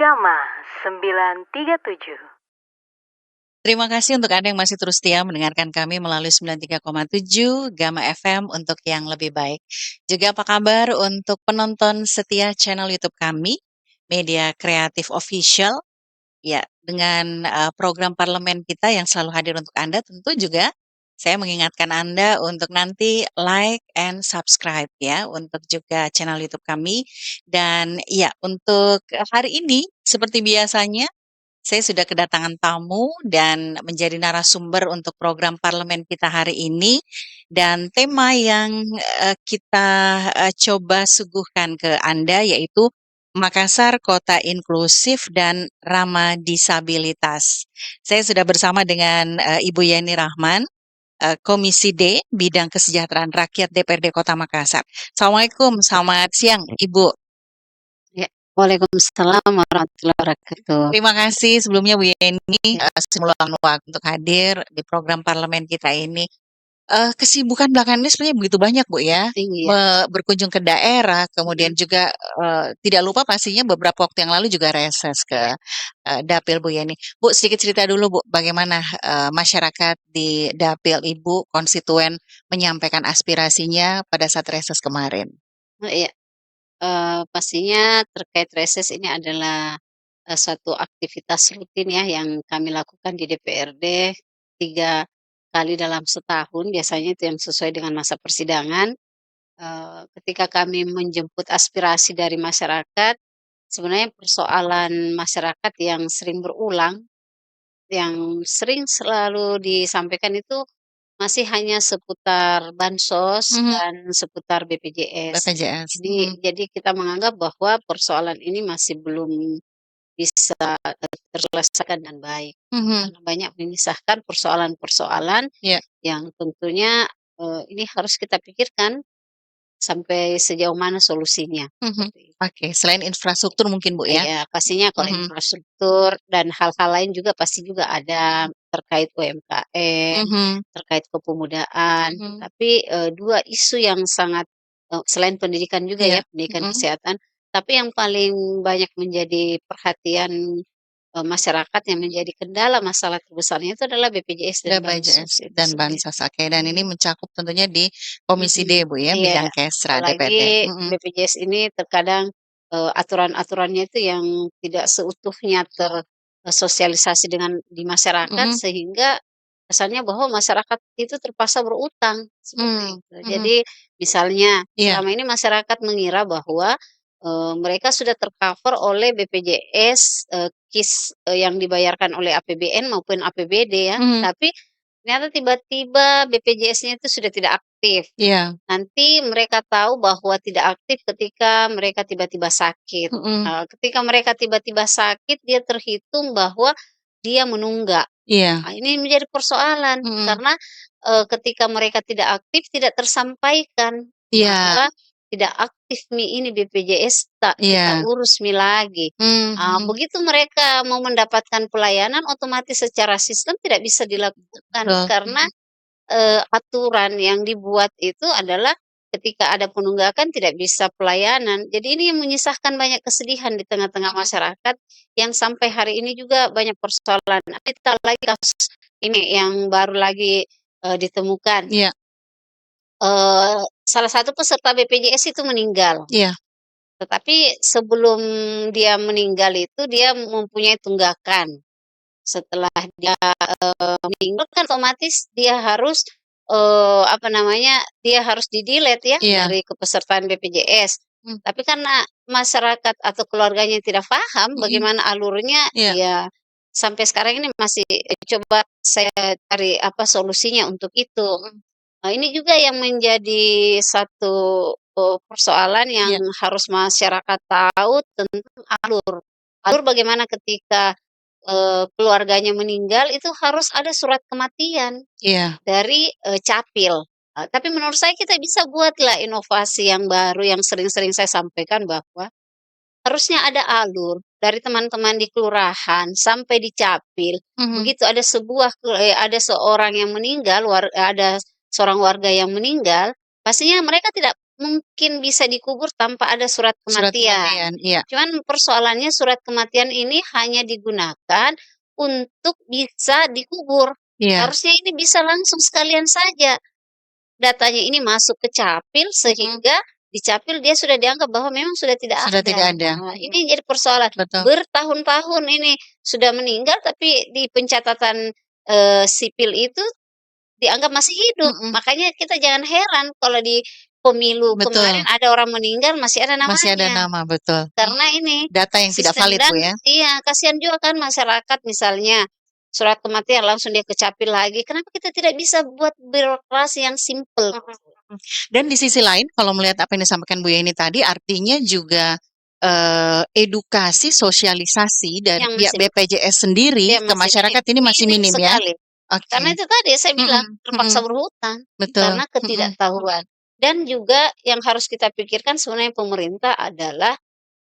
Gama 937. Terima kasih untuk Anda yang masih terus setia mendengarkan kami melalui 93,7 Gama FM untuk yang lebih baik. Juga apa kabar untuk penonton setia channel YouTube kami, Media Kreatif Official, ya dengan program parlemen kita yang selalu hadir untuk Anda. Tentu juga saya mengingatkan Anda untuk nanti like and subscribe ya untuk juga channel YouTube kami. Dan ya untuk hari ini seperti biasanya saya sudah kedatangan tamu dan menjadi narasumber untuk program parlemen kita hari ini, dan tema yang kita coba suguhkan ke Anda yaitu Makassar Kota Inklusif dan Ramah Disabilitas. Saya sudah bersama dengan Ibu Yeni Rahman, Komisi D Bidang Kesejahteraan Rakyat DPRD Kota Makassar. Assalamualaikum, selamat siang Ibu. Ya, Waalaikumsalam warahmatullahi wabarakatuh. Terima kasih sebelumnya Bu Yeni meluangkan waktu untuk hadir di program parlemen kita ini. Kesibukan belakangan ini sebenarnya begitu banyak Bu ya, Iya, berkunjung ke daerah, kemudian juga tidak lupa pastinya beberapa waktu yang lalu juga reses ke dapil Bu Yeni. Bu, sedikit cerita dulu Bu, bagaimana masyarakat di dapil Ibu konstituen menyampaikan aspirasinya pada saat reses kemarin. iya, pastinya terkait reses ini adalah suatu aktivitas rutin ya yang kami lakukan di DPRD 3 kali dalam setahun, biasanya itu yang sesuai dengan masa persidangan. Ketika kami menjemput aspirasi dari masyarakat, sebenarnya persoalan masyarakat yang sering berulang, yang sering selalu disampaikan itu masih hanya seputar bansos Mhm, dan seputar BPJS. BPJS. Jadi kita menganggap bahwa persoalan ini masih belum bisa terselesaikan dengan baik, Mhm, karena banyak menyisakan persoalan-persoalan ya. yang tentunya, ini harus kita pikirkan sampai sejauh mana solusinya, Mhm. seperti itu. Oke, selain infrastruktur mungkin Bu ya? Iya, pastinya kalau Mhm, infrastruktur dan hal-hal lain juga pasti juga ada terkait UMKM, mhm, terkait kepemudaan. mhm. Tapi, 2 isu yang sangat selain pendidikan juga Iya, ya, pendidikan mhm. kesehatan, tapi yang paling banyak menjadi perhatian, masyarakat yang menjadi kendala masalah terbesarnya itu adalah BPJS dan BPJS bansos itu dan sendiri. Bansos, oke, dan ini Iya. mencakup tentunya di Komisi D, Mhm, Bu, ya, iya, bidang Kesra DPRD, apalagi mhm, BPJS ini terkadang, aturan-aturannya itu yang tidak seutuhnya sosialisasi di masyarakat mhm, sehingga kesannya bahwa masyarakat itu terpaksa berutang, seperti mmm, itu. mhm, Jadi misalnya iya, selama ini masyarakat mengira bahwa, mereka sudah tercover oleh BPJS, KIS, yang dibayarkan oleh APBN maupun APBD ya, mhm, tapi ternyata tiba-tiba BPJS-nya itu sudah tidak aktif. iya, Nanti mereka tahu bahwa tidak aktif ketika mereka tiba-tiba sakit. mhm, Ketika mereka tiba-tiba sakit, dia terhitung bahwa dia menunggak. iya, Ini menjadi persoalan mhm, karena, ketika mereka tidak aktif, tidak tersampaikan iya, bahwa tidak aktif Mi ini BPJS tak kita iya, urus Mi lagi. mhm, Begitu mereka mau mendapatkan pelayanan, otomatis secara sistem tidak bisa dilakukan betul, karena mhm, aturan yang dibuat itu adalah ketika ada penunggakan tidak bisa pelayanan. Jadi ini yang menyisakan banyak kesedihan di tengah-tengah mhm, masyarakat yang sampai hari ini juga banyak persoalan. Kita lagi kasus ini yang baru lagi, ditemukan, iya, salah satu peserta BPJS itu meninggal, iya, tetapi sebelum dia meninggal itu dia mempunyai tunggakan. Setelah dia, meninggal kan otomatis dia harus, apa namanya, dia harus di-delete ya iya, dari kepesertaan BPJS. mmm, Tapi karena masyarakat atau keluarganya tidak paham mhm, bagaimana alurnya, iya, ya sampai sekarang ini masih coba saya cari apa solusinya untuk itu. mhm, Ini juga yang menjadi satu, persoalan yang iya, harus masyarakat tahu tentang alur. Alur bagaimana ketika keluarganya meninggal itu harus ada surat kematian iya, dari, Capil. Tapi menurut saya kita bisa buatlah inovasi yang baru yang sering-sering saya sampaikan bahwa harusnya ada alur dari teman-teman di kelurahan sampai di Capil. mhm, Begitu ada seorang yang meninggal, ada seorang warga yang meninggal, pastinya mereka tidak mungkin bisa dikubur tanpa ada surat Surat kematian. kematian, iya. Cuman persoalannya surat kematian ini hanya digunakan untuk bisa dikubur. Iya. Harusnya ini bisa langsung sekalian saja datanya ini masuk ke capil sehingga di capil dia sudah dianggap bahwa memang sudah tidak Sudah tidak ada. Nah, ini jadi persoalan. Betul. Bertahun-tahun ini sudah meninggal tapi di pencatatan sipil itu dianggap masih hidup. Makanya kita jangan heran kalau di pemilu Betul. kemarin ada orang meninggal masih ada namanya. Masih ada nama, betul. Karena ini Data yang tidak sistem valid, dan Bu, ya. iya, kasihan juga kan masyarakat misalnya surat kematian langsung dia ke capil lagi. Kenapa kita tidak bisa buat birokrasi yang simpel? Dan di sisi lain kalau melihat apa yang disampaikan Bu Yeni tadi artinya juga edukasi, sosialisasi dari Yang pihak masih BPJS sendiri Iya, ke masyarakat ini masih minim ya? sekali. Karena Oke. itu tadi saya bilang terpaksa berhutang Betul. karena ketidaktahuan. Dan juga yang harus kita pikirkan sebenarnya pemerintah adalah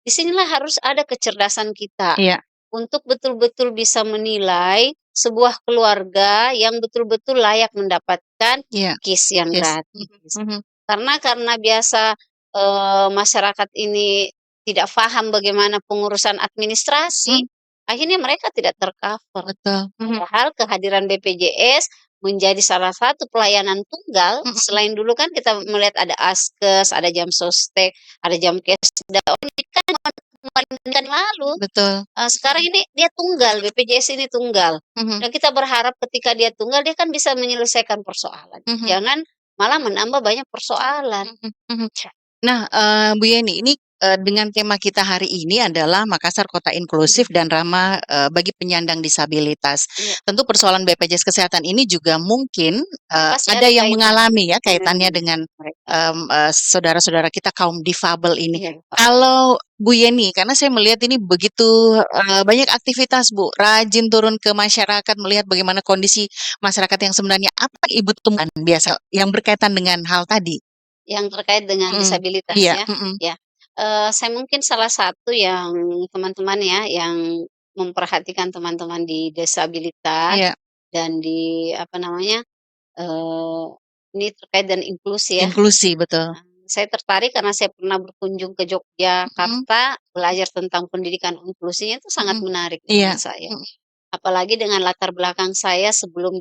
disinilah harus ada kecerdasan kita Iya. untuk betul-betul bisa menilai sebuah keluarga yang betul-betul layak mendapatkan Iya. KIS yang Yes. gratis. Karena biasa masyarakat ini tidak paham bagaimana pengurusan administrasi, akhirnya mereka tidak tercover. Betul. Padahal kehadiran BPJS menjadi salah satu pelayanan tunggal. Selain dulu kan kita melihat ada Askes, ada jam sostek, ada jam kesda. Ini kan kemarin lalu. Betul. Sekarang ini dia tunggal, BPJS ini tunggal. Dan kita berharap ketika dia tunggal dia kan bisa menyelesaikan persoalan. Jangan malah menambah banyak persoalan. Nah, Bu Yeni, ini dengan tema kita hari ini adalah Makassar Kota Inklusif dan Ramah bagi penyandang disabilitas. Iya. Tentu persoalan BPJS Kesehatan ini juga mungkin Pasti ada ada yang kaitan mengalami ya kaitannya dengan mereka. saudara-saudara kita kaum difabel ini. Iya, Pak. Kalau Bu Yeni, karena saya melihat ini begitu banyak aktivitas Bu, rajin turun ke masyarakat melihat bagaimana kondisi masyarakat yang sebenarnya apa yang Ibu temukan biasa yang berkaitan dengan hal tadi. Yang terkait dengan disabilitas Iya. ya. Ya. Saya mungkin salah satu yang teman-teman ya yang memperhatikan teman-teman di disabilitas Iya. dan di apa namanya ini terkait dengan inklusi ya. Inklusi, betul. Saya tertarik karena saya pernah berkunjung ke Yogyakarta belajar tentang pendidikan inklusinya itu sangat menarik Iya. menurut saya. Apalagi dengan latar belakang saya sebelum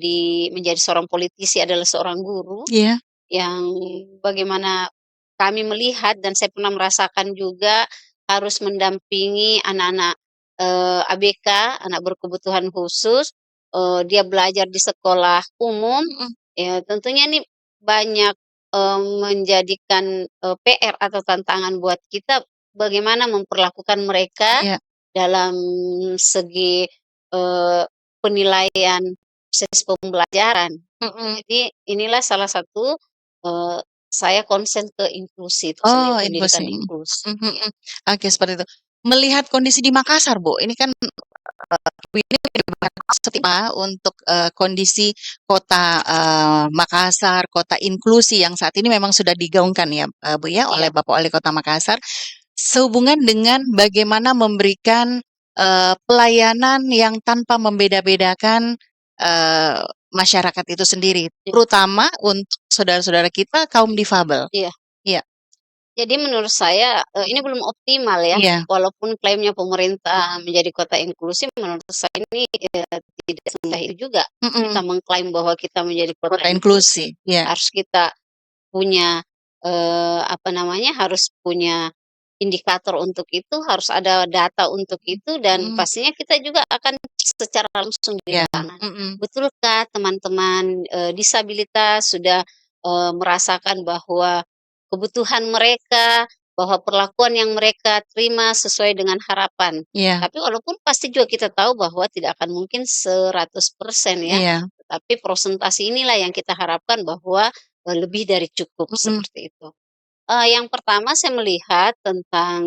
menjadi seorang politisi adalah seorang guru. Iya. Yang bagaimana kami melihat dan saya pernah merasakan juga harus mendampingi anak-anak ABK, anak berkebutuhan khusus, dia belajar di sekolah umum, ya tentunya ini banyak menjadikan PR atau tantangan buat kita bagaimana memperlakukan mereka Iya. dalam segi penilaian proses pembelajaran. Jadi inilah salah satu saya konsen ke inklusi itu sendiri, pendidikan inklusi. Oke, seperti itu. Melihat kondisi di Makassar, Bu, ini kan Bu ini untuk kondisi kota Makassar, kota inklusi yang saat ini memang sudah digaungkan ya, Bu ya, oleh Bapak Wali Kota Makassar. Sehubungan dengan bagaimana memberikan pelayanan yang tanpa membeda-bedakan masyarakat itu sendiri, terutama untuk saudara-saudara kita kaum difabel. Iya. Iya. Jadi menurut saya ini belum optimal ya. Iya. Walaupun klaimnya pemerintah menjadi kota inklusif, menurut saya ini tidak semudah itu juga. Kita mengklaim bahwa kita menjadi kota inklusi. Iya. Harus kita punya harus punya indikator untuk itu, harus ada data untuk itu, dan pastinya kita juga akan secara langsung di lapangan. Betulkah teman-teman disabilitas sudah merasakan bahwa kebutuhan mereka, bahwa perlakuan yang mereka terima sesuai dengan harapan? Iya. Tapi walaupun pasti juga kita tahu bahwa tidak akan mungkin 100% ya. Iya. Tapi persentase inilah yang kita harapkan bahwa lebih dari cukup seperti itu. Yang pertama saya melihat tentang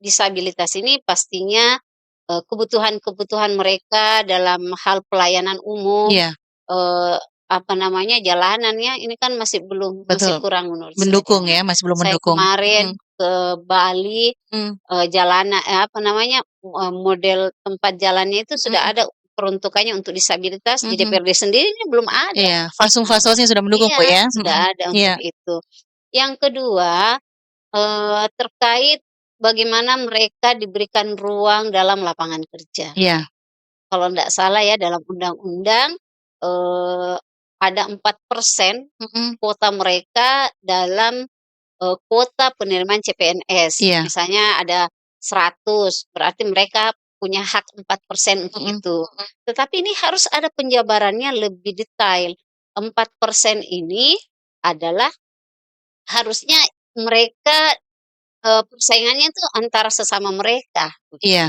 disabilitas ini pastinya kebutuhan-kebutuhan mereka dalam hal pelayanan umum, Iya. jalanannya ini kan masih masih kurang menurut saya. Mendukung ya, masih belum Saya mendukung. kemarin ke Bali, jalanan model tempat jalannya itu sudah ada peruntukannya untuk disabilitas. Di DPRD sendiri ini belum ada. Iya, fasum-fasumnya sudah mendukung, Bu ya. Sudah ada untuk itu. Yang kedua, Terkait bagaimana mereka diberikan ruang dalam lapangan kerja. Iya. Kalau ndak salah ya dalam undang-undang, eee, ada 4% Mhm. kuota mereka dalam, kuota penerimaan CPNS. Iya. Misalnya ada 100, berarti mereka punya hak 4% untuk Mhm. itu. Tetapi ini harus ada penjabarannya lebih detail. 4% ini adalah harusnya mereka, persaingannya itu antara sesama mereka, begitu. Iya.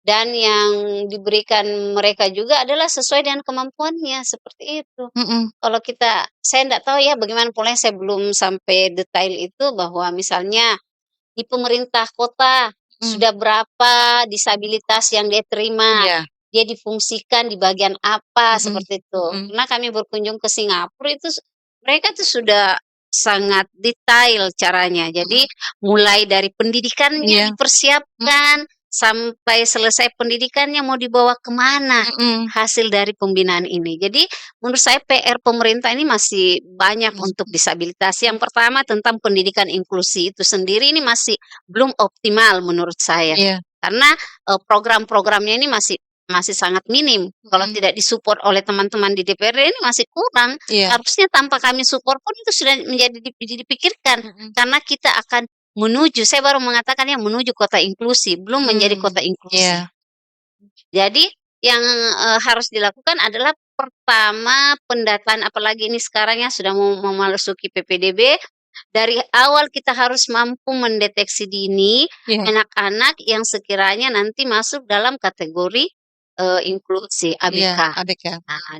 Dan yang diberikan mereka juga adalah sesuai dengan kemampuannya, seperti itu. Mhm. Kalau saya ndak tahu ya bagaimana polanya, saya belum sampai detail itu, bahwa misalnya di pemerintah kota Mhm. sudah berapa disabilitas yang dia terima, Iya. dia difungsikan di bagian apa, Mhm. seperti itu. Mhm. Karena kami berkunjung ke Singapura itu mereka tuh sudah sangat detail caranya. Jadi Mhm. mulai dari pendidikannya Iya. dipersiapkan, sampai selesai pendidikannya mau dibawa kemana Mhm. hasil dari pembinaan ini. Jadi menurut saya PR pemerintah ini masih banyak untuk Mhm. disabilitas. Yang pertama tentang pendidikan inklusi itu sendiri ini masih belum optimal menurut saya. Iya. Karena, program-programnya ini masih masih sangat minim. Kalau Mhm. tidak disupport oleh teman-teman di DPRD ini masih kurang. Iya. Harusnya tanpa kami support pun itu sudah dipikirkan. Mhm. Karena kita akan menuju, saya baru mengatakan ya, menuju kota inklusi, belum menjadi kota inklusi. Iya. Jadi yang, harus dilakukan adalah pertama pendataan, apalagi ini sekarang ya sudah mau memasuki PPDB, dari awal kita harus mampu mendeteksi dini Iya. anak-anak yang sekiranya nanti masuk dalam kategori, inklusi Iya, ABK. ABK. Nah,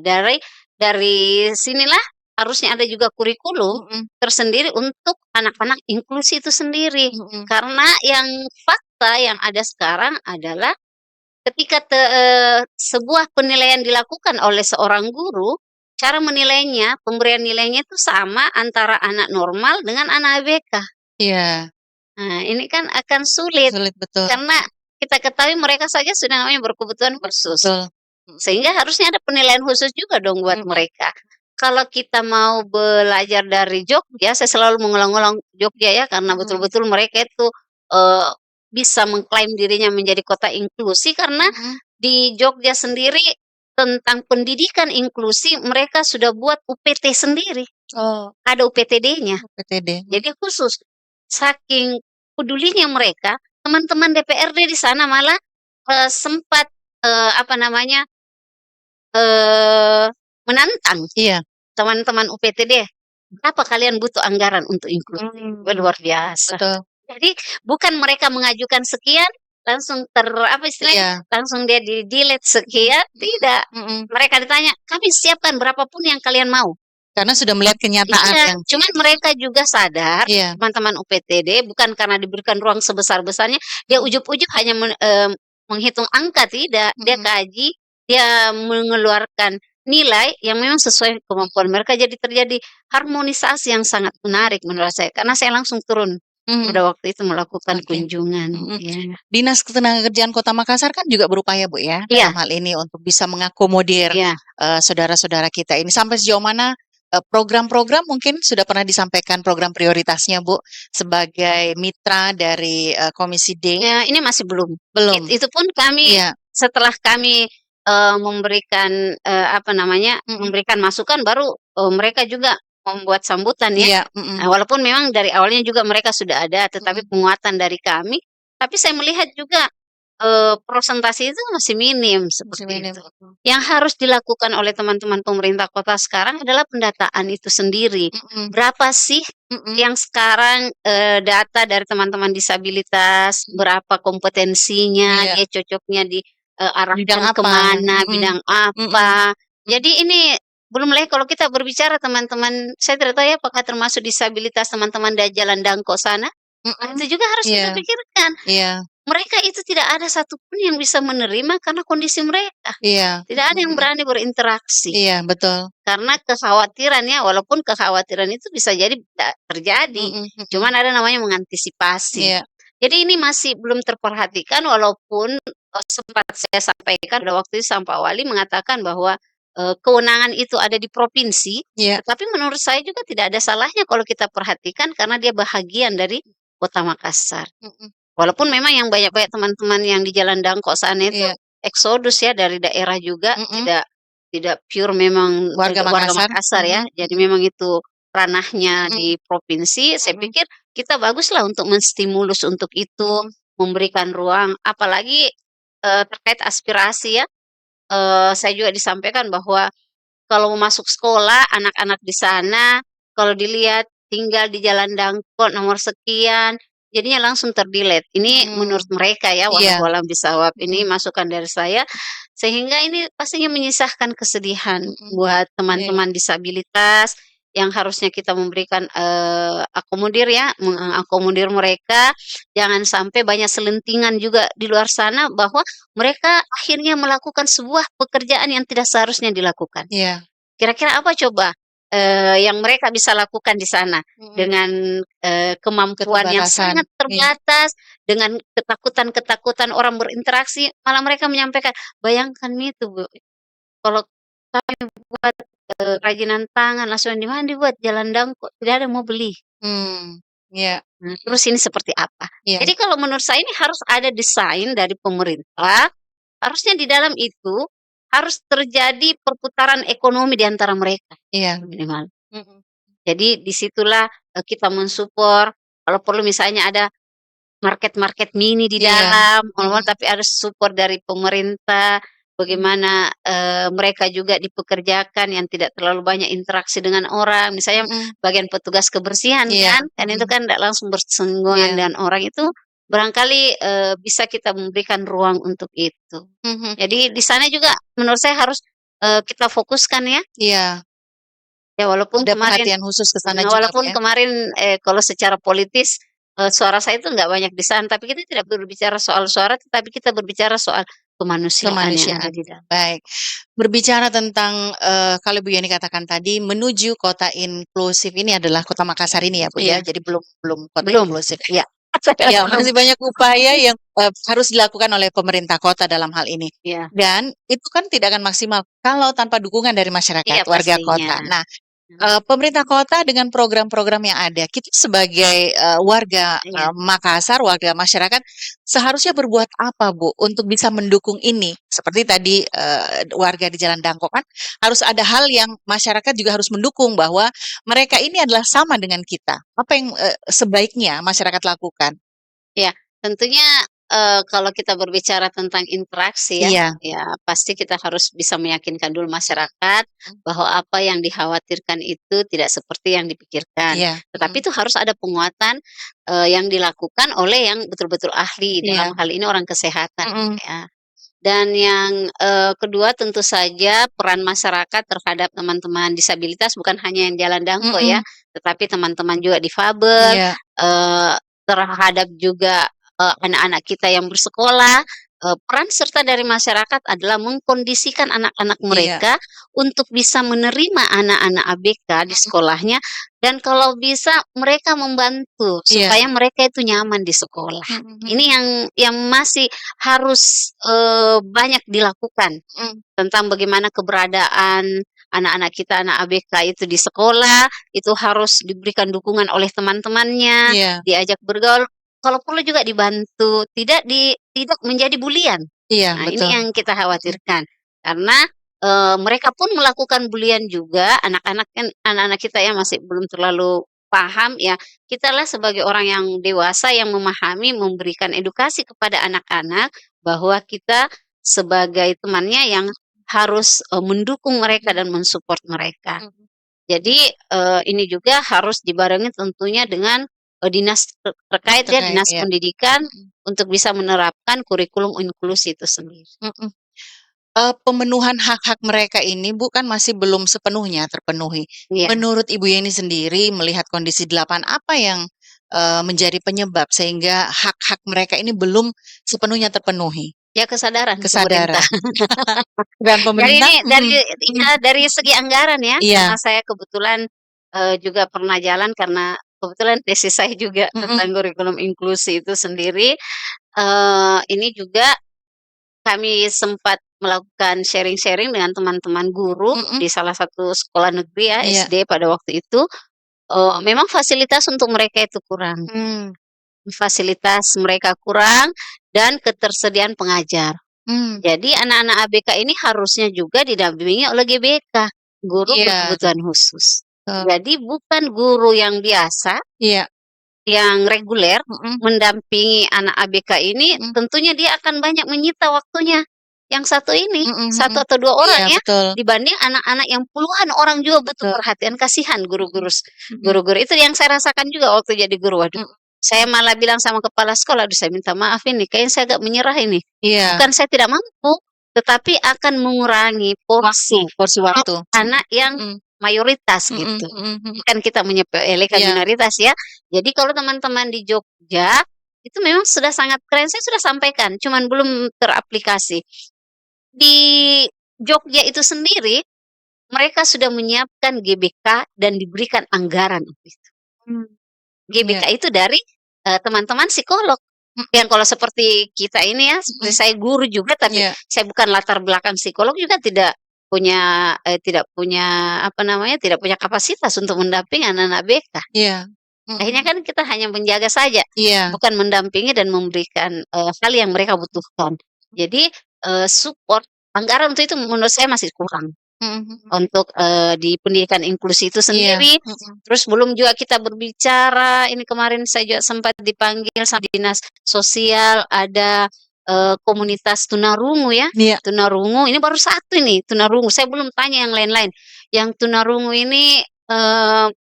dari sinilah harusnya ada juga kurikulum Mhm. tersendiri untuk anak-anak inklusi itu sendiri. Mhm. Karena yang fakta yang ada sekarang adalah ketika sebuah penilaian dilakukan oleh seorang guru, cara menilainya, pemberian nilainya itu sama antara anak normal dengan anak ABK. Iya. Nah, ini kan akan sulit, Sulit, betul. karena kita ketahui mereka saja sudah namanya berkebutuhan khusus. Betul. Sehingga harusnya ada penilaian khusus juga dong buat Mhm. mereka. Kalau kita mau belajar dari Jogja, saya selalu mengulang-ulang Jogja ya, karena Mhm. betul-betul mereka itu, eee, bisa mengklaim dirinya menjadi kota inklusi, karena Mhm. di Jogja sendiri tentang pendidikan inklusi mereka sudah buat UPT sendiri, Oh, ada UPTD-nya. PTD. Jadi khusus, saking pedulinya mereka, teman-teman DPRD di sana malah, sempat, apa namanya, eee, menantang Iya. teman-teman UPTD, "Berapa kalian butuh anggaran untuk inklusi?" Wah, Mmm. luar biasa. Betul. Jadi bukan mereka mengajukan sekian, langsung apa istilahnya, Iya. langsung dia di-delete sekian, tidak. Mhm. Mereka ditanya, "Kami siapkan berapa pun yang kalian mau." Karena sudah melihat kenyataan Iya, yang cuman mereka juga sadar, iya. teman-teman UPTD, bukan karena diberikan ruang sebesar-besarnya, dia Mhm. ujug-ujug hanya menghitung angka, tidak. Dia Mhm. kaji, dia mengeluarkan nilai yang memang sesuai kemampuan mereka, jadi terjadi harmonisasi yang sangat menarik menurut saya, karena saya langsung turun Mhm. pada waktu itu melakukan Oke. kunjungan, Mhm. iya. Dinas Ketenagakerjaan Kota Makassar kan juga berupaya, Bu, ya, dalam Iya hal ini untuk bisa mengakomodir, iya. saudara-saudara kita ini. Sampai sejauh mana, program-program mungkin sudah pernah disampaikan program prioritasnya, Bu, sebagai mitra dari, Komisi D? Ya, ini masih belum. Belum? Itu pun kami Iya. setelah kami, memberikan, apa namanya, Mhm. memberikan masukan baru, mereka juga membuat sambutan ya. Iya. Mhm. Walaupun memang dari awalnya juga mereka sudah ada, tetapi Mhm. penguatan dari kami, tapi saya melihat juga, prosentase itu masih minim, Masih seperti minim. itu. Yang harus dilakukan oleh teman-teman pemerintah kota sekarang adalah pendataan itu sendiri. Mhm. Berapa sih Mhm. yang sekarang, data dari teman-teman disabilitas, berapa kompetensinya, Iya. dia cocoknya Bidang diarahkan ke apa? mana, Mhm. bidang Mhm. apa. Mhm. Jadi ini belum lagi kalau kita berbicara teman-teman, saya tidak tahu ya apakah termasuk disabilitas teman-teman dari Jalan Dangko sana, Mhm. itu juga harus Iya. kita pikirkan. Iya. Mereka itu tidak ada satupun yang bisa menerima karena kondisi mereka. Iya. Tidak ada yang Mhm. berani berinteraksi. Iya, betul. Karena kekhawatiran ya, walaupun kekhawatiran itu bisa jadi tidak terjadi, Mhm. Mhm. cuman ada namanya mengantisipasi. Iya. Jadi ini masih belum terperhatikan, walaupun, sempat saya sampaikan pada waktu itu sama Pak Wali mengatakan bahwa, kewenangan itu ada di provinsi, Iya. tetapi menurut saya juga tidak ada salahnya kalau kita perhatikan karena dia bahagian dari Kota Makassar. Mhm. Walaupun memang yang banyak-banyak teman-teman yang di Jalan Dangkok sana itu Iya. eksodus ya dari daerah juga, Mhm. tidak tidak pure memang Warga warga Makassar. Makassar ya. Mhm. Jadi Mhm. memang itu ranahnya Mhm. di provinsi. Saya Mhm. pikir kita baguslah untuk menstimulus untuk itu, Mhm. memberikan ruang, apalagi terkait aspirasi ya. Saya juga disampaikan bahwa kalau mau masuk sekolah, anak-anak di sana, kalau dilihat tinggal di Jalan Dangkot nomor sekian, jadinya langsung ter-delete. Ini Mmm. menurut mereka ya, Iya. wallahu a'lam bishawab. Ini Mhm. masukan dari saya, sehingga ini pastinya menyisahkan kesedihan Mhm. buat Iya. teman-teman disabilitas yang harusnya kita memberikan, akomodir ya, mengakomodir mereka. Jangan sampai banyak selentingan juga di luar sana bahwa mereka akhirnya melakukan sebuah pekerjaan yang tidak seharusnya dilakukan. Iya. Kira-kira apa coba, yang mereka bisa lakukan di sana Mhm. dengan, kemampuan yang Keterbatasan. sangat Iya. terbatas, dengan ketakutan-ketakutan orang berinteraksi, malah mereka menyampaikan, "Bayangkan itu Bu, kalau kami buat, kerajinan tangan langsung di mana dibuat? Jalan Dangkok, tidak ada yang mau beli." Mmm. Iya. Nah, terus ini seperti apa? Iya. Jadi kalau menurut saya ini harus ada desain dari pemerintah, harusnya di dalam itu harus terjadi perputaran ekonomi di antara mereka Iya. minimal. Mhm. Jadi disitulah kita mensupport, kalau perlu misalnya ada market-market mini di Iya. dalam, Mhm. tapi ada support dari pemerintah, bagaimana, mereka juga dipekerjakan yang tidak terlalu banyak interaksi dengan orang, misalnya Mhm. bagian petugas kebersihan Iya. kan itu Mhm. kan ndak langsung bersinggungan Iya. dengan orang itu, barangkali, bisa kita memberikan ruang untuk itu. Mhm. Jadi di sana juga menurut saya harus, kita fokuskan ya. Iya. Ya Ada perhatian khusus ke sana juga, Bu, walaupun ya? kemarin, kalau secara politis, suara saya itu nggak banyak di sana, tapi kita tidak berbicara soal suara, tetapi kita berbicara soal kemanusiaan yang ada Kemanusiaan. di dalam. Baik. Berbicara tentang, kalau Bu Yeni katakan tadi menuju kota inklusif ini adalah Kota Makassar ini ya, Bu, ya? Iya, Jadi belum belum kota belum, inklusif. iya, saya Ya, belum, masih banyak upaya yang, harus dilakukan oleh pemerintah kota dalam hal ini. iya, Dan itu kan tidak akan maksimal kalau tanpa dukungan dari iya masyarakat, warga pastinya. kota. Nah, Mhm, pemerintah kota dengan program-program yang ada, kita sebagai, warga, iya, Makassar, warga masyarakat, seharusnya berbuat apa, Bu, untuk bisa mendukung ini? Seperti tadi, warga di Jalan Dangkok kan harus ada hal yang masyarakat juga harus mendukung bahwa mereka ini adalah sama dengan kita. Apa yang, sebaiknya masyarakat lakukan? iya, tentunya, kalau kita berbicara tentang interaksi ya, Iya. ya pasti kita harus bisa meyakinkan dulu masyarakat Mhm. bahwa apa yang dikhawatirkan itu tidak seperti yang dipikirkan. Iya. Tetapi Mhm. itu harus ada penguatan, yang dilakukan oleh yang betul-betul ahli, dalam Iya. hal ini orang kesehatan, Mhm. ya. Dan yang, kedua tentu saja peran masyarakat terhadap teman-teman disabilitas bukan hanya yang jalan dangkok ya, Mhm. tetapi teman-teman juga difabel, Iya. eee, terhadap juga, anak-anak kita yang bersekolah, peran serta dari masyarakat adalah mengkondisikan anak-anak Iya. mereka untuk bisa menerima anak-anak ABK di Mhm. sekolahnya dan kalau bisa mereka membantu Iya. supaya mereka itu nyaman di sekolah. Mhm. Ini Mhm. yang masih harus, banyak dilakukan Mhm. tentang bagaimana keberadaan anak-anak kita, anak ABK itu di sekolah, itu harus diberikan dukungan oleh teman-temannya, Iya. diajak bergaul, kalau perlu juga dibantu, tidak menjadi bulian. Iya, Nah, ini betul. yang kita Mhm. khawatirkan. Karena, mereka pun melakukan bulian juga, anak-anak kita ya masih belum terlalu paham ya, kitalah sebagai orang yang dewasa yang memahami, memberikan edukasi kepada anak-anak, bahwa kita sebagai temannya yang harus, mendukung mereka Mhm. dan mensupport mereka. Mhm. Jadi, ini juga harus dibarengi tentunya dengan, dinas terkait ya, Terkait, dinas ya. pendidikan Mhm. untuk bisa menerapkan kurikulum inklusi itu sendiri. Mhm. Pemenuhan hak-hak mereka ini, Bu, kan masih belum sepenuhnya terpenuhi. Iya, Menurut Ibu Yeni sendiri melihat kondisi 8, apa yang, menjadi penyebab sehingga hak-hak mereka ini belum sepenuhnya terpenuhi? ya kesadaran pemerintah. Kesadaran. Peran Jadi pemerintah? ini Mhm. Mhm. dari segi anggaran ya, Iya. karena saya kebetulan, juga pernah jalan karena kebetulan tesis saya juga Mhm. tentang kurikulum inklusi itu sendiri, ini juga kami sempat melakukan sharing-sharing dengan teman-teman guru Mhm. di salah satu sekolah negeri ya, Iya. SD pada waktu itu, memang fasilitas untuk mereka itu kurang. Mmm. fasilitas mereka kurang dan ketersediaan pengajar. Mmm, Jadi anak-anak ABK ini harusnya juga didampingi oleh GBK, guru iya, berkebutuhan khusus. betul. Jadi bukan guru yang biasa, Iya, yang reguler mhm, mendampingi anak ABK ini, mhm, tentunya dia akan banyak menyita waktunya. Yang satu ini, mhm satu mhm. atau 2 Iya, orang ya, betul dibanding anak-anak yang puluhan orang juga butuh betul. perhatian, kasihan Mhm, guru-guru mhm, guru-guru itu yang saya rasakan juga waktu jadi guru. Waduh, mhm, saya malah bilang sama kepala sekolah, "Aduh saya minta maaf ini, kayaknya saya agak menyerah ini. iya, Bukan saya tidak mampu, tetapi akan mengurangi waktu, porsi porsi waktu. anak yang Mhm, mayoritas mhm gitu. mhm mhm. Bukan kita menyepelekan Iya, minoritas ya. Jadi kalau teman-teman di Jogja, itu memang sudah sangat keren, saya sudah sampaikan, cuman belum teraplikasi. Di Jogja itu sendiri, mereka sudah menyiapkan GBK dan diberikan anggaran untuk itu. mmm, iya, GBK itu dari, teman-teman psikolog. mhm Yang kalau seperti kita ini ya, seperti mhm, saya guru juga, tapi iya saya bukan latar belakang psikolog juga tidak punya apa namanya, tidak punya kapasitas untuk mendampingi anak-anak BK. iya, Akhirnya mhm, kan kita hanya menjaga saja, iya, bukan mendampingi dan memberikan, hal yang mereka butuhkan. Jadi, support anggaran untuk itu menurut saya masih kurang. mhm mhm, Untuk, di pendidikan inklusi itu iya, sendiri, mhm, terus belum juga kita berbicara, ini kemarin saya juga sempat dipanggil sama dinas sosial, ada, komunitas tunarungu ya, iya, tunarungu ini baru satu ini, tunarungu, saya belum tanya yang lain-lain. Yang tunarungu ini,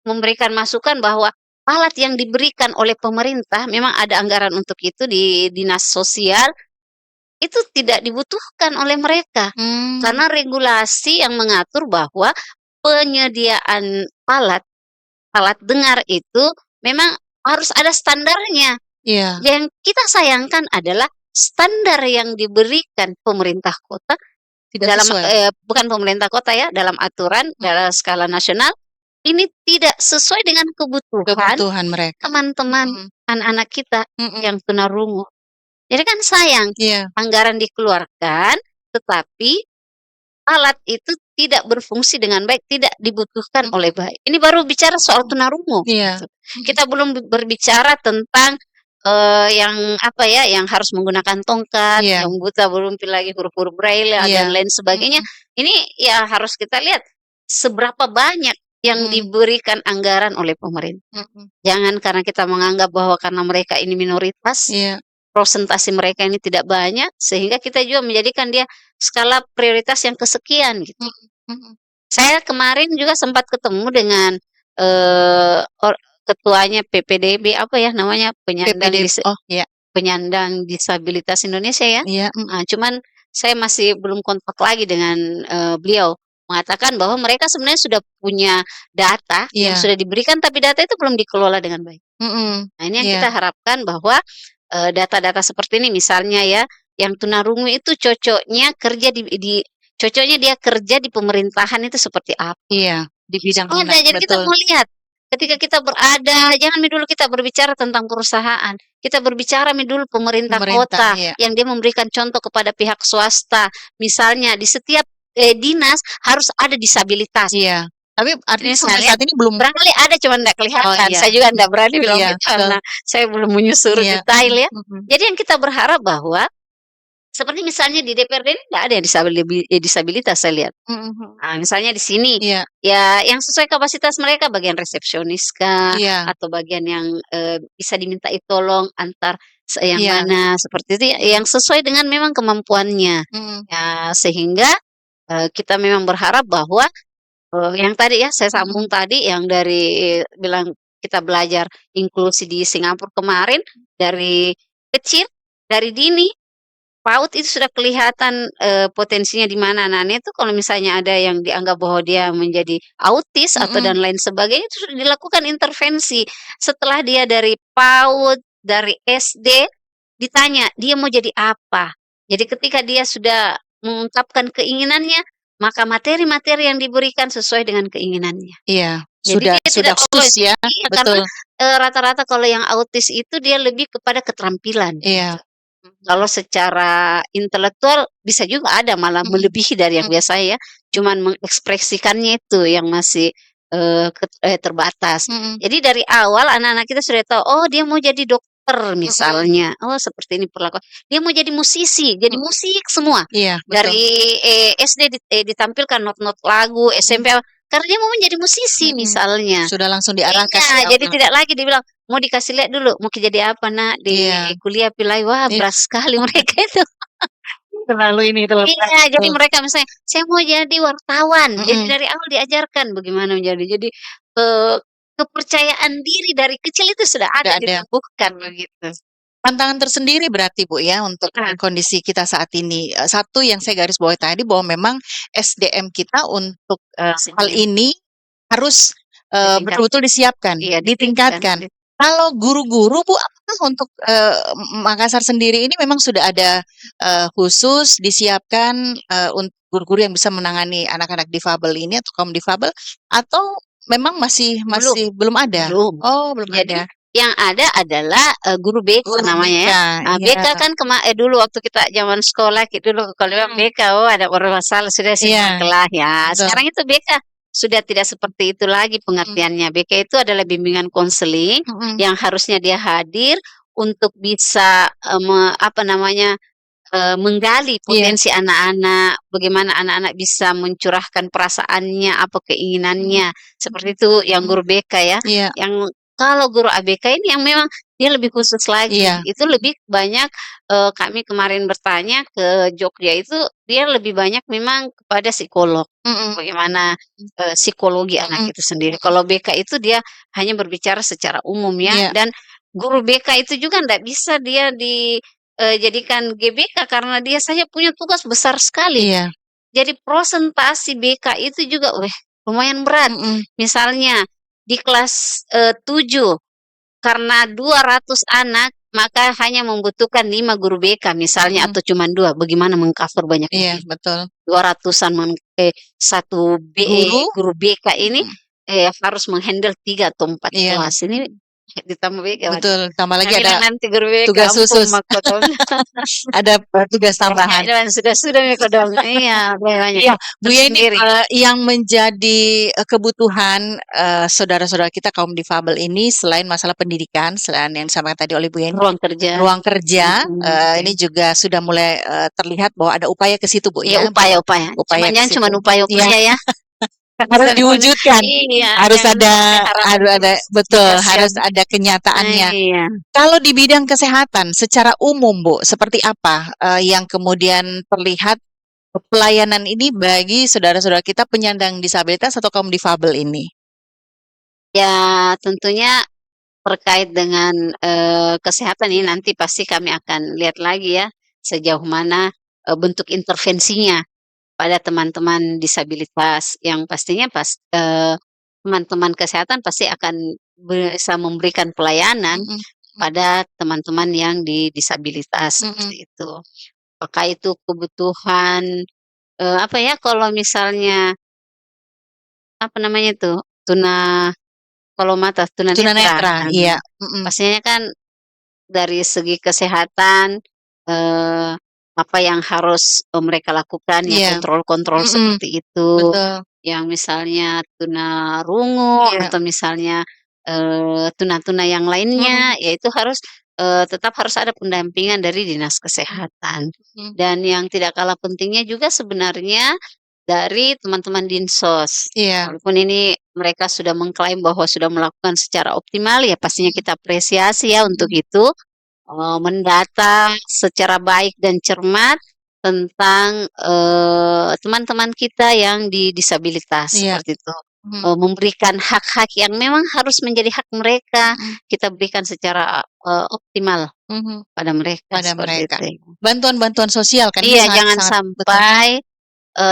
memberikan masukan bahwa alat yang diberikan oleh pemerintah, memang ada anggaran untuk itu di dinas sosial, itu tidak dibutuhkan oleh mereka. mmm, Karena regulasi yang mengatur bahwa penyediaan alat alat dengar itu memang harus ada standarnya. iya, Yang kita sayangkan adalah standar yang diberikan pemerintah kota tidak sesuai, bukan pemerintah kota ya, dalam aturan mhm, dalam skala nasional, ini tidak sesuai dengan kebutuhan kebutuhan mereka, teman-teman, mhm anak-anak kita mhm, yang tunarungu. Jadi kan sayang, iya, anggaran dikeluarkan, tetapi alat itu tidak berfungsi dengan baik, tidak dibutuhkan mhm oleh baik. Ini baru bicara soal mhm, tunarungu, iya, gitu. mhm, Kita belum berbicara tentang, yang apa ya, yang harus menggunakan tongkat, iya yang buta belum lagi huruf-huruf braille iya, dan lain sebagainya. mhm Ini ya harus kita lihat seberapa banyak yang mhm diberikan anggaran oleh pemerintah. mhm, Jangan karena kita menganggap bahwa karena mereka ini minoritas, iya, prosentase mereka ini tidak banyak, sehingga kita juga menjadikan dia skala prioritas yang kesekian gitu. mhm mhm, Saya kemarin juga sempat ketemu dengan, ketuanya PPDB, apa ya namanya, PPDB oh, iya Penyandang Disabilitas Indonesia ya. iya, Cuman saya masih belum kontak lagi dengan, beliau, mengatakan bahwa mereka sebenarnya sudah punya data yang iya, sudah diberikan, tapi data itu belum dikelola dengan baik. mhm, Nah, ini yang iya kita harapkan bahwa, data-data seperti ini misalnya ya, yang tunarungu itu cocoknya dia kerja di pemerintahan itu seperti apa. iya, di bidang mana, Ada, jadi kita betul, mau lihat, ketika kita berada, jangan dulu kita berbicara tentang perusahaan, kita berbicara dulu pemerintah pemerintah, kota, iya yang dia memberikan contoh kepada pihak swasta. Misalnya di setiap, dinas harus ada disabilitas. iya, tapi artinya sampai Misalnya, saat ini belum barangkali ada cuman nggak oh kelihatan, iya, saya juga nggak berani bilang iya itu betul, karena saya belum menyusuri iya, detail ya. mhm mhm, Jadi yang kita berharap bahwa, seperti misalnya di DPRD ini nggak ada yang disabilitas saya lihat. mhm mhm, Misalnya di sini, iya ya yang sesuai kapasitas mereka, bagian resepsionis kah, iya atau bagian yang, bisa dimintai tolong antar yang iya, mana, seperti itu ya, mhm yang sesuai dengan memang kemampuannya. mhm Ya sehingga, kita memang berharap bahwa, yang tadi ya, saya mhm, sambung tadi yang dari bilang kita belajar inklusi di Singapura kemarin, dari kecil, dari dini, PAUD itu sudah kelihatan, potensinya di mana. Nah, itu kalau misalnya ada yang dianggap bahwa dia menjadi autis atau mhm, dan lain sebagainya, itu sudah dilakukan intervensi. Setelah dia dari PAUD, dari SD, ditanya, dia mau jadi apa. Jadi ketika dia sudah mengungkapkan keinginannya, maka materi-materi yang diberikan sesuai dengan keinginannya. iya, Jadi dia sudah tidak khusus ya, iya, karena, betul, rata-rata kalau yang autis itu dia lebih kepada keterampilan, iya, gitu. Kalau secara intelektual bisa juga ada malah mhm melebihi dari yang mhm biasa ya, cuman mengekspresikannya itu yang masih, terbatas. mhm, Jadi dari awal anak-anak kita sudah tahu, oh dia mau jadi dokter, rapper Mhm. misalnya, oh seperti ini perlakuan. Dia mau jadi musisi, jadi Mhm. musik semua. Iya, betul. Dari, SD ditampilkan not-not lagu, Mhm. SMP karena dia mau menjadi musisi Mhm. misalnya. Sudah langsung diarahkan Iya, dari jadi awal. tidak lagi dibilang, "Mau dikasih lihat dulu, mau jadi apa Nak di Iya. kuliah Pilai?" Wah Iya. berat sekali mereka itu. Terlalu berat. Iya, jadi Betul. mereka misalnya, "Saya mau jadi wartawan." Jadi Mhm. dari awal diajarkan bagaimana menjadi. Jadi, kepercayaan diri dari kecil itu sudah ada Sudah ada. ditumbuhkan begitu. Tantangan tersendiri berarti Bu ya untuk Heeh. kondisi kita saat ini. Satu yang saya garis bawahi tadi bahwa memang SDM kita untuk hal Sendiri ini harus ditingkat betul-betul disiapkan, iya ditingkatkan, ditingkatkan. Kalau guru-guru Bu, apakah untuk Makassar sendiri ini memang sudah ada khusus disiapkan untuk guru-guru yang bisa menangani anak-anak difabel ini atau kaum difabel atau memang masih belum masih belum ada? belum. Oh, belum Jadi ada. yang ada adalah, guru BK Guru namanya BK, ya. Nah, iya. BK kan dulu waktu kita zaman sekolah dulu kalau bilang Mhm. BK, oh ada bermasalah sudah Iya, sidang kelas ya. betul. Sekarang itu BK sudah tidak seperti itu lagi Mhm. pengertiannya. BK itu adalah bimbingan konseling Mhm. yang harusnya dia hadir untuk bisa, apa namanya, menggali Iya. potensi anak-anak, bagaimana anak-anak bisa mencurahkan perasaannya, apa Mhm. keinginannya, seperti Mhm. itu yang Mhm. guru BK ya. Iya. Yang kalau guru ABK ini yang memang dia lebih khusus lagi, Iya. itu lebih banyak, kami kemarin bertanya ke Jogja itu, dia lebih banyak memang kepada psikolog, Mhm. bagaimana, psikologi anak Mhm. itu sendiri. Mhm. Kalau BK itu dia hanya berbicara secara umum ya, Iya. dan guru BK itu juga ndak bisa dia jadikan GBK karena dia saja punya tugas besar sekali. Iya. Jadi presentasi BK itu juga, lumayan berat. Mhm. Misalnya di kelas, 7 karena 200 anak, maka hanya membutuhkan 5 guru BK misalnya Mhm. atau cuman 2, bagaimana meng-cover banyak Iya, begitu. betul. 200-an 1 Guru? guru BK ini, Mhm. harus meng-handle 3 atau 4 Iya. kelas. Ini ditambah BK waduh. Betul, tambah lagi Kami ada nanti guru BK tugas ampun khusus. makotong. Ada tugas tambahan. Dan sudah Kodong. Iya, banyak Iya, Bu ya ini, tersendiri. yang menjadi, kebutuhan, saudara-saudara kita kaum difabel ini selain masalah pendidikan, selain yang disampaikan tadi oleh Bu Yeni, Ruang kerja. ruang kerja, Oke. ini juga sudah mulai, terlihat bahwa ada upaya ke situ Bu Iya, ya, upaya-upaya. upaya ke Jangan situ. cuman Iya, upaya-upaya ya. harus diwujudkan, Iya, harus jangan sampai ada harapan terus betul, harus dikasihan. ada kenyataannya. Iya. Kalau di bidang kesehatan secara umum Bu, seperti apa, yang kemudian terlihat pelayanan ini bagi saudara-saudara kita penyandang disabilitas atau kaum difabel ini? Ya, tentunya terkait dengan, kesehatan ini nanti pasti kami akan lihat lagi ya, sejauh mana, bentuk intervensinya pada teman-teman disabilitas yang pastinya teman-teman kesehatan pasti akan bisa memberikan pelayanan Mhm. pada teman-teman yang disabilitas, Mhm. seperti itu. Apakah itu kebutuhan, apa ya, kalau misalnya, apa namanya tuh, kalau mata tunanetra, Tunanetra, iya, mhm. pastinya kan dari segi kesehatan, eee, apa yang harus, mereka lakukan ya Iya, kontrol-kontrol mhm, seperti itu, betul, yang misalnya tunarungu iya, atau misalnya, tuna-tuna yang lainnya, mhm. ya itu harus, tetap harus ada pendampingan dari dinas kesehatan. Mhm. Dan yang tidak kalah pentingnya juga sebenarnya dari teman-teman Dinsos. Iya, Walaupun ini mereka sudah mengklaim bahwa sudah melakukan secara optimal, ya pastinya mhm. kita apresiasi ya untuk Mhm. itu, mendata secara baik dan cermat tentang, teman-teman kita yang disabilitas, Iya, seperti itu. mhm. Memberikan hak-hak yang memang harus menjadi hak mereka, Mhm. kita berikan secara, optimal Mhm. pada mereka, Pada seperti mereka. itu. Bantuan-bantuan sosial kan ini Iya, sangat jangan sangat betul. sampai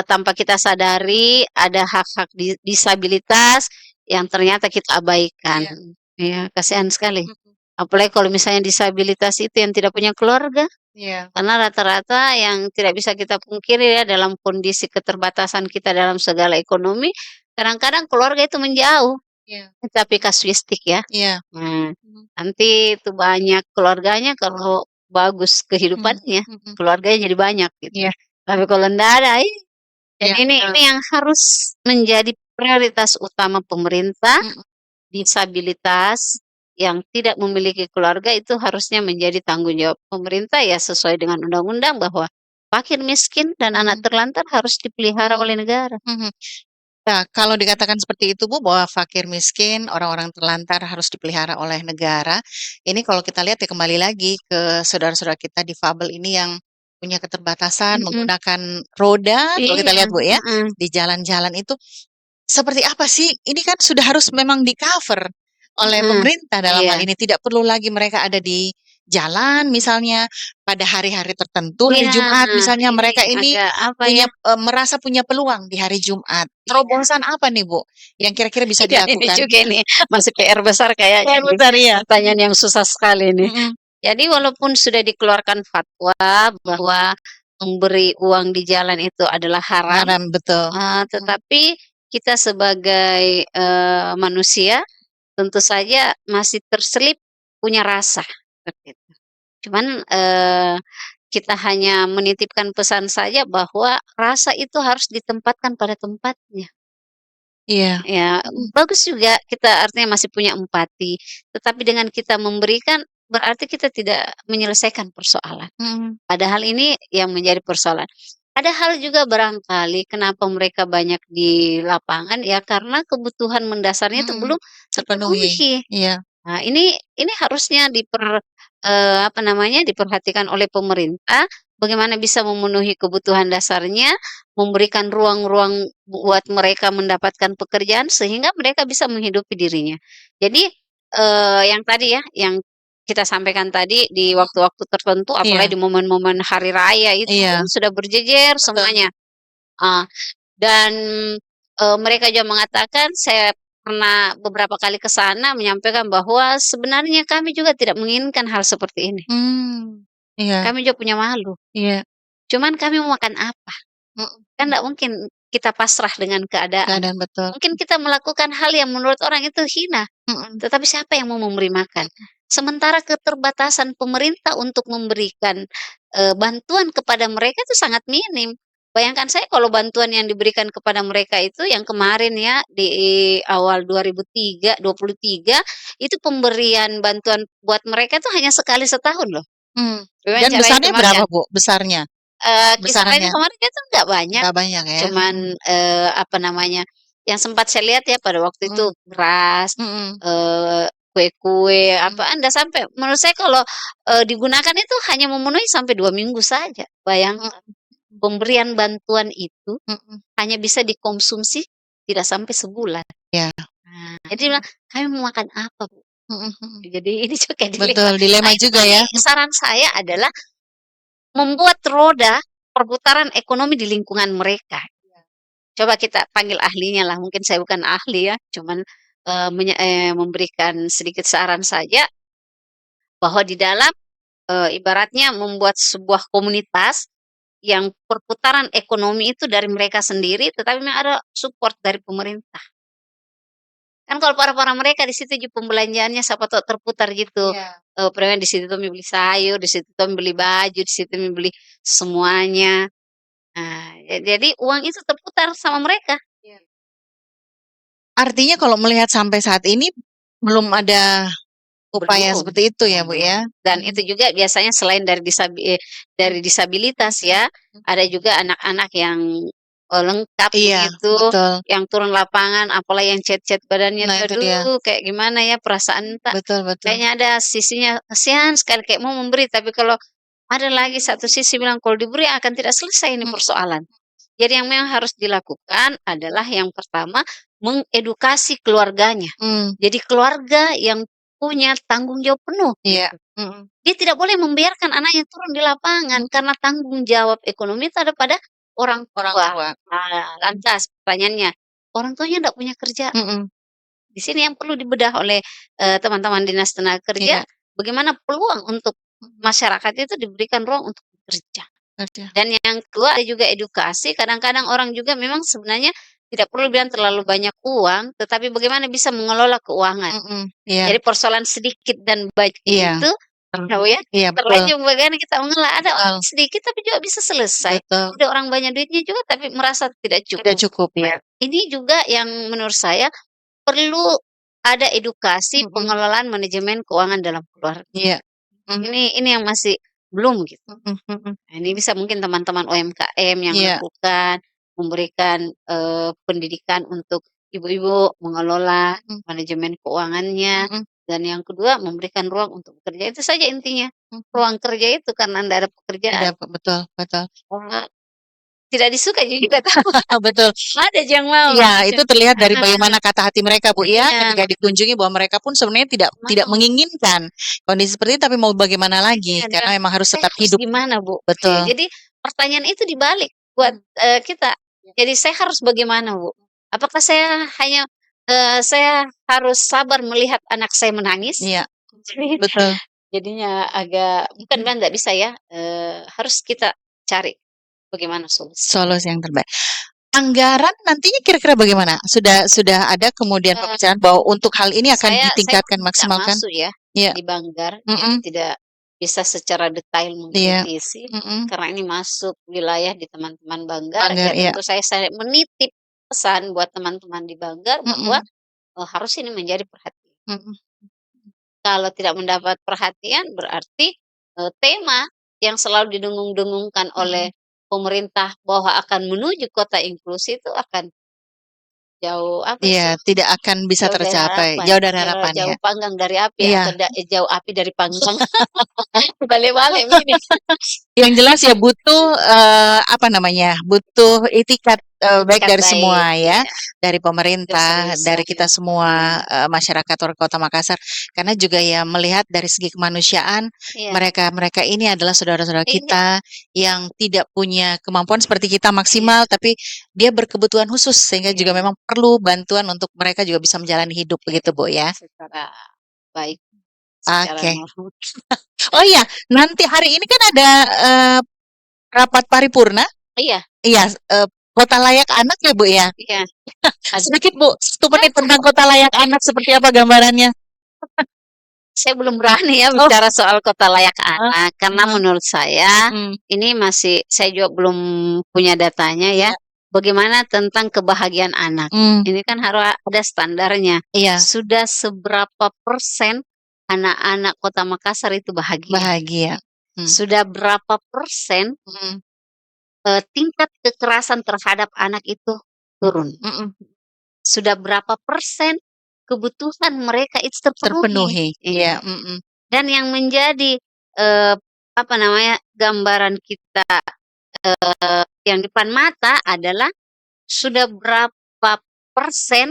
tanpa kita sadari ada hak-hak disabilitas yang ternyata kita abaikan. Iya, Ya, kasihan sekali. mhm. Apalagi kalau misalnya disabilitas itu yang tidak punya keluarga, Iya, karena rata-rata yang tidak bisa kita pungkiri ya dalam kondisi keterbatasan kita dalam segala ekonomi, kadang-kadang keluarga itu menjauh, iya, tapi kasuistik ya. iya, Nah, mhm. nanti itu banyak keluarganya kalau bagus Mhm. kehidupannya, Mhm. keluarganya jadi banyak gitu. Iya, Tapi kalau enggak ada, iya, jadi ini yang harus menjadi prioritas utama pemerintah, mhm. disabilitas, yang tidak memiliki keluarga itu harusnya menjadi tanggung jawab pemerintah ya sesuai dengan undang-undang bahwa fakir miskin dan anak Mhm. terlantar harus dipelihara oleh negara. Mhm. Nah, kalau dikatakan seperti itu Bu, bahwa fakir miskin, orang-orang terlantar harus dipelihara oleh negara. Ini kalau kita lihat ya kembali lagi ke saudara-saudara kita difabel ini yang punya keterbatasan Mhm. menggunakan roda, kalau kita Iya, lihat Bu ya, heeh, di jalan-jalan itu seperti apa sih? Ini kan sudah harus memang di-cover oleh heeh. pemerintah dalam Iya. hal ini. Tidak perlu lagi mereka ada di jalan misalnya pada hari-hari tertentu, hari Iya, Jumat misalnya ini mereka ini agak apa ya, punya merasa punya peluang di hari Jumat. iya. Terobosan apa nih, Bu, yang kira-kira bisa Iya ini dilakukan? juga ini, masih PR besar kayaknya PR nih, besar ya? pertanyaan yang susah sekali nih. Mhm, Jadi walaupun sudah dikeluarkan fatwa bahwa memberi uang di jalan itu adalah haram, haram betul. tetapi kita sebagai, manusia tentu saja masih terselip punya rasa, seperti itu. Cuman, kita hanya menitipkan pesan saja bahwa rasa itu harus ditempatkan pada tempatnya. Iya, Ya, mhm, bagus juga kita artinya masih punya empati, tetapi dengan kita memberikan, berarti kita tidak menyelesaikan persoalan. mhm, Padahal ini yang menjadi persoalan. Ada hal juga barangkali kenapa mereka banyak di lapangan, ya karena kebutuhan mendasarnya itu mhm, belum terpenuhi. terpenuhi. Iya, Nah, ini harusnya apa namanya, diperhatikan oleh pemerintah, bagaimana bisa memenuhi kebutuhan dasarnya, memberikan ruang-ruang buat mereka mendapatkan pekerjaan sehingga mereka bisa menghidupi dirinya. Jadi, yang tadi ya, yang kita sampaikan tadi di waktu-waktu tertentu, iya, apalagi di momen-momen hari raya itu iya, sudah berjejer betul, semuanya. Ah, dan, mereka juga mengatakan saya pernah beberapa kali ke sana menyampaikan bahwa sebenarnya kami juga tidak menginginkan hal seperti ini. iya, Kami juga punya malu, iya, cuman kami mau makan apa? mhm, Kan mhm, nggak mungkin kita pasrah dengan keadaan. keadaan betul, Mungkin kita melakukan hal yang menurut orang itu hina, mhm, tetapi siapa yang mau memberi makan? Sementara keterbatasan pemerintah untuk memberikan, bantuan kepada mereka itu sangat minim. Bayangkan saya kalau bantuan yang diberikan kepada mereka itu yang kemarin ya di awal 2023 itu pemberian bantuan buat mereka itu hanya sekali setahun loh, mhm, dan wawancarain besarnya berapa, kemarin. Bu, besarnya? Kisarannya Besarannya? kemarin itu nggak banyak, Nggak banyak ya? cuman, Mhm, apa namanya, yang sempat saya lihat ya pada waktu mhm, itu beras, mhm, kue-kue, mhm, apa, nggak sampai menurut saya kalau, digunakan itu hanya memenuhi sampai 2 minggu saja. Bayangkan, mhm, pemberian bantuan itu mhm, hanya bisa dikonsumsi tidak sampai sebulan. iya, Nah, jadi dia bilang, "Kami mau makan apa, Bu?" mhm, mhm, Jadi ini juga kayak dilema. betul Nah dilema itu juga tadi ya, saran saya adalah membuat roda perputaran ekonomi di lingkungan mereka. Coba kita panggil ahlinya lah, mungkin saya bukan ahli ya, cuman, memberikan sedikit saran saja bahwa di dalam, ibaratnya membuat sebuah komunitas yang perputaran ekonomi itu dari mereka sendiri, tetapi memang ada support dari pemerintah. Kan kalau para-para mereka di situ pembelanjaannya siapa tahu terputar gitu, iya. premium di situ Tommy beli sayur, di situ Tommy beli baju, di situ Tommy beli semuanya. Nah, jadi uang itu terputar sama mereka. Iya. Artinya kalau melihat sampai saat ini belum ada upaya Belum, seperti itu ya, Bu, belum. ya? Dan Mhm, itu juga biasanya selain dari disabilitas ya, mhm. ada juga anak-anak yang, lengkap Iya, begitu, betul. yang turun lapangan, apalagi yang cet-cet badannya Nah tuh, itu dia. aduh kayak gimana ya perasaan tak Betul, betul. kayaknya ada sisinya kasihan sekali kayak mau memberi, tapi kalau ada lagi satu sisi bilang kalau diberi akan tidak selesai ini Mhm, persoalan. Jadi yang memang harus dilakukan adalah yang pertama, mengedukasi keluarganya. mmm, Jadi keluarga yang punya tanggung jawab penuh iya, gitu. mhm, Dia tidak boleh membiarkan anaknya turun di lapangan mhm, karena tanggung jawab ekonomi itu ada pada orang orang tua. tua. Nah, lantas pertanyaannya, orang tuanya tidak punya kerja. Mhm, Di sini yang perlu dibedah oleh, teman-teman dinas tenaga kerja, iya, bagaimana peluang untuk mhm, masyarakat itu diberikan ruang untuk bekerja. kerja. Dan yang kedua ada juga edukasi, kadang-kadang orang juga memang sebenarnya tidak perlu bilang terlalu banyak uang, tetapi bagaimana bisa mengelola keuangan. Mhm, iya, Jadi persoalan sedikit dan banyak iya, itu tahu ya, iya betul, terlanjur bagaimana kita mengelola, ada betul, orang sedikit tapi juga bisa selesai, betul. ada orang banyak duitnya juga tapi merasa tidak Tidak cukup. cukup, ya. Ini juga yang menurut saya perlu ada edukasi Mhm. pengelolaan manajemen keuangan dalam keluarga. Iya. Mhm. Ini yang masih belum gitu. Mhm mhm. Nah, ini bisa mungkin teman-teman UMKM yang Iya. lakukan, memberikan, pendidikan untuk ibu-ibu mengelola Mhm manajemen keuangannya, mhm dan yang kedua memberikan ruang untuk bekerja, itu saja intinya. mhm. Ruang kerja itu karena Anda ada pekerjaan, Ada, betul betul. eee, tidak disuka juga tahu, Betul. ada aja yang mau Iya, gitu. itu terlihat dari Heeh, bagaimana kata hati mereka, Bu, ya, iya, ketika dikunjungi bahwa mereka pun sebenarnya tidak mau, menginginkan kondisi seperti itu, tapi mau bagaimana iya, lagi, dan karena memang harus saya tetap harus hidup. gimana, Bu? Betul. Jadi pertanyaan itu dibalik buat, kita. Jadi saya harus bagaimana, Bu? Apakah saya hanya, saya harus sabar melihat anak saya menangis? Iya, Jadi betul. jadinya agak bukan Mhm. bilang nggak bisa ya, harus kita cari bagaimana solusi. Solusi yang terbaik. Anggaran nantinya kira-kira bagaimana? Sudah ada kemudian Eee, pembicaraan bahwa untuk hal ini akan saya ditingkatkan, belum bisa maksimalkan? masuk ya Iya. di Banggar, jadi Mhm. tidak bisa secara detail Iya. mengkritisi, Mhm. karena ini masuk wilayah di teman-teman Banggar, Banggar, ya iya. tentu saya menitip pesan buat teman-teman di Banggar bahwa, Mhm. harus ini menjadi perhatian. Mhm. Kalau tidak mendapat perhatian berarti, tema yang selalu didengung-dengungkan oleh Mhm. pemerintah bahwa akan menuju kota inklusi itu akan jauh apa Iya, sih, tidak akan bisa jauh dari tercapai, harapan, jauh dari harapan jauh ya? panggang dari api Iya. atau jauh api dari panggang. Balik-balik ini. Yang jelas ya butuh, apa namanya, butuh itikat, baik Itikat dari baik, semua ya, iya, dari pemerintah, dari keseriusan, kita semua, iya, masyarakat warga Kota Makassar. Karena juga ya melihat dari segi kemanusiaan, iya, mereka-mereka ini adalah saudara-saudara iya, kita yang tidak punya kemampuan seperti kita iya, maksimal, tapi dia berkebutuhan khusus sehingga juga iya, memang perlu bantuan untuk mereka juga bisa menjalani hidup iya, begitu, Bu, ya? secara baik, secara Oke. normal. Oh iya, nanti hari ini kan ada, eee, rapat paripurna. Iya, Iya, kota layak anak ya, Bu, ya? iya, ada. Sedikit, Bu, 1 menit tentang kota layak anak seperti apa gambarannya? Saya belum berani ya Oh, bicara soal kota layak heeh, anak, karena mhm, menurut saya mhm, ini masih saya juga belum punya datanya ya. iya, Bagaimana tentang kebahagiaan anak? mmm, Ini kan harus ada standarnya. iya, Sudah seberapa persen anak-anak Kota Makassar itu bahagia? bahagia, Sudah berapa persen, mhm, tingkat kekerasan terhadap anak itu turun? mhm, Sudah berapa persen kebutuhan mereka itu terpenuhi? terpenuhi, iya, Iya. mhm, Dan yang menjadi, eee, apa namanya, gambaran kita, yang depan mata adalah sudah berapa persen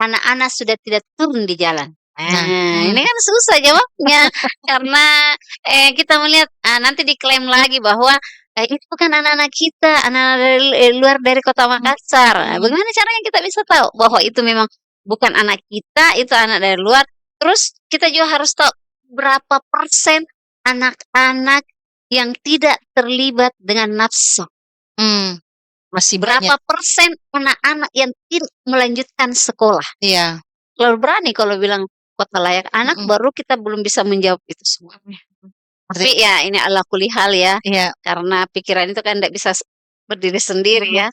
anak-anak sudah tidak turun di jalan. nah, Nah, ini kan susah jawabnya karena, kita melihat, nanti diklaim lagi bahwa, itu kan anak-anak kita, anak-anak dari luar dari Kota mhm, Makassar. mhm, Bagaimana caranya kita bisa tahu bahwa itu memang bukan anak kita, itu anak dari luar? Terus kita juga harus tahu berapa persen anak-anak yang tidak terlibat dengan nafsu, mmm, masih banyak, berapa persen anak-anak yang tidak melanjutkan sekolah. iya, Terlalu berani kalau bilang kota layak anak, mhm, baru kita belum bisa menjawab itu semuanya. berarti Tapi ya ini ala kulli hal ya, iya, karena pikiran itu kan tidak bisa berdiri sendiri mhm, ya.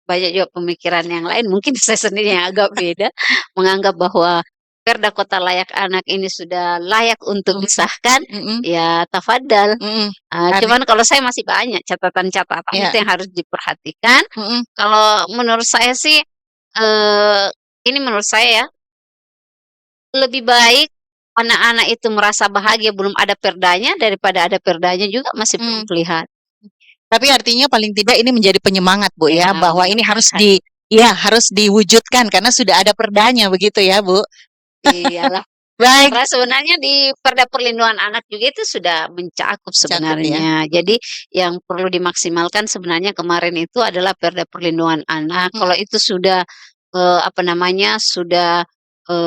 Banyak juga pemikiran yang lain, mungkin saya sendiri yang agak beda, menganggap bahwa Perda Kota Layak Anak ini sudah layak untuk mhm, disahkan, mhm, ya tafadhal. mhm, hari Cuman kalau saya masih banyak catatan-catatan itu iya, yang harus diperhatikan. mhm, Kalau menurut saya sih, ini menurut saya ya, lebih baik anak-anak itu merasa bahagia belum ada perdanya, daripada ada perdanya juga masih belum mmm. terlihat. Tapi artinya paling tidak ini menjadi penyemangat, Bu, Ya, ya, bahwa ini harus menguatkan. harus diwujudkan karena sudah ada perdanya begitu ya, Bu? Iyalah, Baik, karena sebenarnya di Perda Perlindungan Anak juga itu sudah mencakup cakup ya. sebenarnya. Jadi yang perlu dimaksimalkan sebenarnya kemarin itu adalah Perda Perlindungan Anak. Mhm, Kalau itu sudah, apa namanya, sudah,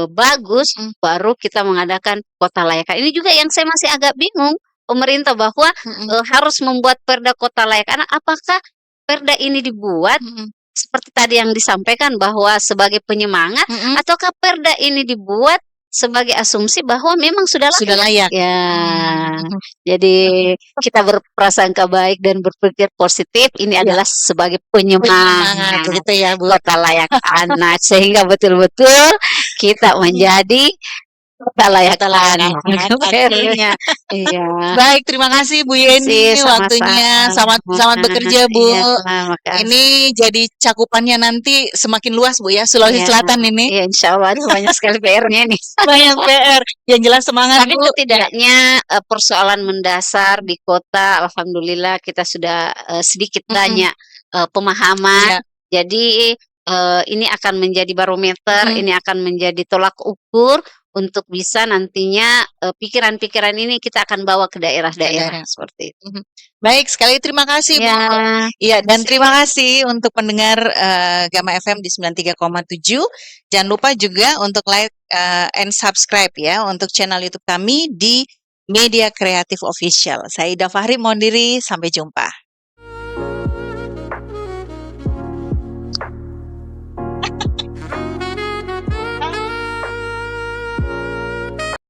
bagus, mhm, baru kita mengadakan kota layak anak. Ini juga yang saya masih agak bingung, pemerintah bahwa, mhm, harus membuat Perda Kota Layak Anak. Apakah Perda ini dibuat mhm, seperti tadi yang disampaikan bahwa sebagai penyemangat, mhm, ataukah Perda ini dibuat sebagai asumsi bahwa memang sudah sudah layak? layak. Ya, Mhm, jadi kita berprasangka baik dan berpikir positif ini iya, adalah sebagai penyemangat penyemangat begitu ya, Bu? Kota Layak Anak, sehingga betul-betul kita menjadi kota layak Kota layak panen. panen, oke. Artinya, iya. Baik, terima kasih Bu Makasih, Yeni sama-sama. waktunya. Selamat bekerja, Bu. Iya, makasih. Ini jadi cakupannya nanti semakin luas, Bu ya, Sulawesi Iya, Selatan ini. iya, insya Allah banyak sekali PR-nya nih. Banyak PR. Yang jelas semangat, Tapi Bu. setidaknya persoalan mendasar di kota, alhamdulillah kita sudah sedikit Mm-mm. banyak pemahaman. Iya. Jadi ini akan menjadi barometer, Mm-mm. ini akan menjadi tolak ukur untuk bisa nantinya pikiran-pikiran ini kita akan bawa ke daerah-daerah daerah. seperti itu. Mhm. Baik, sekali terima kasih, Bu. Ya, Iya, dan terima kasih untuk pendengar Gama FM di 93,7. Jangan lupa juga untuk like and subscribe ya untuk channel YouTube kami di Media Kreatif Official. Saya Ida Fahri mohon diri, sampai jumpa.